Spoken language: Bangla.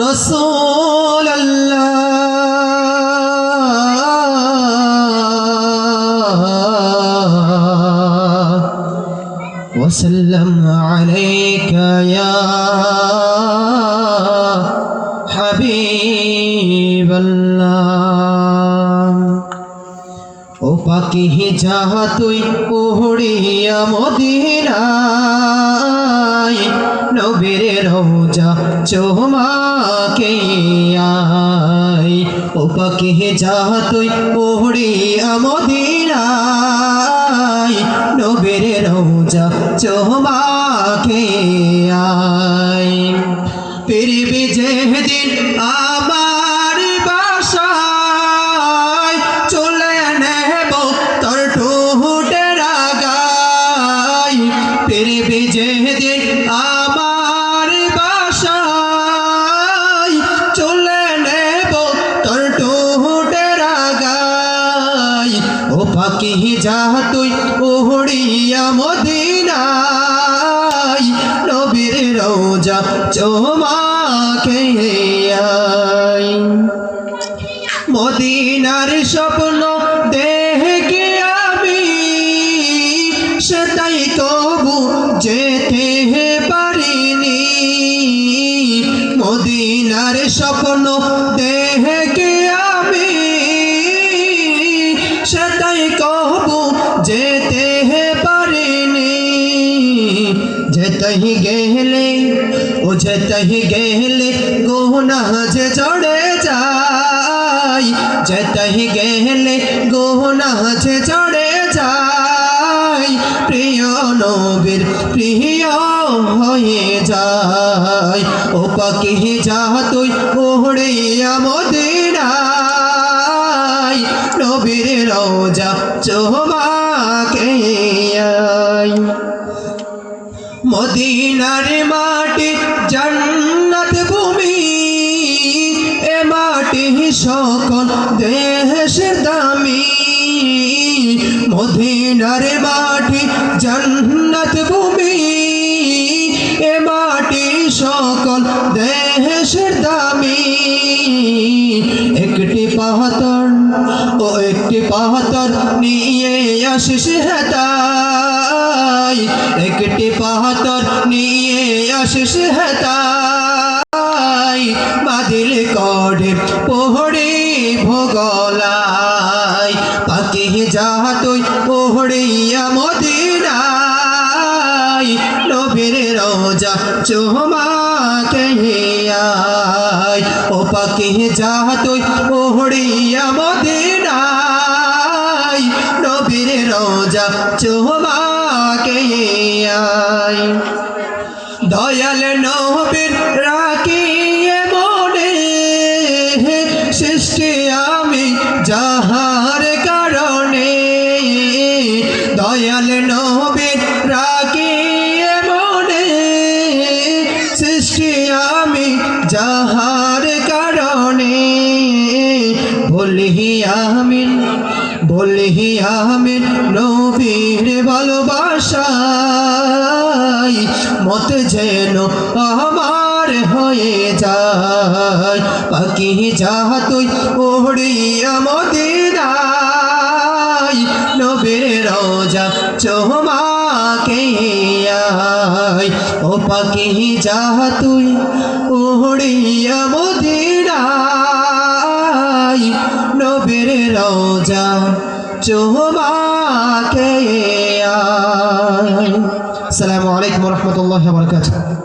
رسول الله وسلم عليك يا حبيب الله ও পাখি যাহা তুই উড়িয়া মদিনায় নবীর রওজা চুমাকে আয় ও পাখি যাহা তুই উড়িয়া মদিনায় নবীর রওজা চুমাকে আয় ফিরবি যেদিন আমার বাসায় চলে নেব তোর ঠোঁটের আগায় ফিরবি যেদিন আমার বাসায় চলে নেব তোর ঠোঁটের আগায় ও পাখি যা তুই উড়িয়া মদিনায় নবীর রওজা চুমাকে আয় মদিনার স্বপ্ন দেখি আমি সেটাই তবু যেতে পারিনি মদিনার স্বপ্ন দেখি আমি সেটাই তবু যেতে পারিনি যেতেই গেলে ও যেতেই গেলে গুনাহ যে চড়ে যায় যেতেই গেলে গুনাহ যে চড়ে যায় প্রিয় নবীর প্রিয় হয়ে যায় ও পাখি যা তুই উড়িয়া মদিনায় নবীর রওজা চুমাকে আয় মদিনার মাটি জান্নাত ভূমি এ মাটি সকল দেশের দামি মদিনার মাটি জান্নাত ভূমি এ মাটি সকল দেশের দামি একটি পাথর ও একটি পাথর নিয়ে আসিস হেতায় একটি পাথর নিয়ে আসিস হেতায় বাদিল কড়ে পোহড়ে ভোগলায় পাখি যা তুই উড়িয়া মদিনায় নবীর রওজা চুমাকে আয় ও পাখি যা তুই উড়িয়া মদিনায় নবীর রওজা চুমাকে আয় দয়াল নবীর রাখিয়ে মনে সৃষ্টি আমি যাহার কারণে দয়াল নবীর রাখিয়ে মনে সৃষ্টি আমি যাহার কারণে বলি আমিন নবীর ভালোবাসায় মত যেন আমার হয়ে যায় পাখি যা তুই উড়িয়া মদিনায় নবীর রওজা চুমাকে আয় ও পাখি যা তুই উড়িয়া মদিনায় নবীর রওজা চুমাকে আয়। আসসালামু আলাইকুম ওয়া রাহমাতুল্লাহি ওয়া বারাকাতুহু।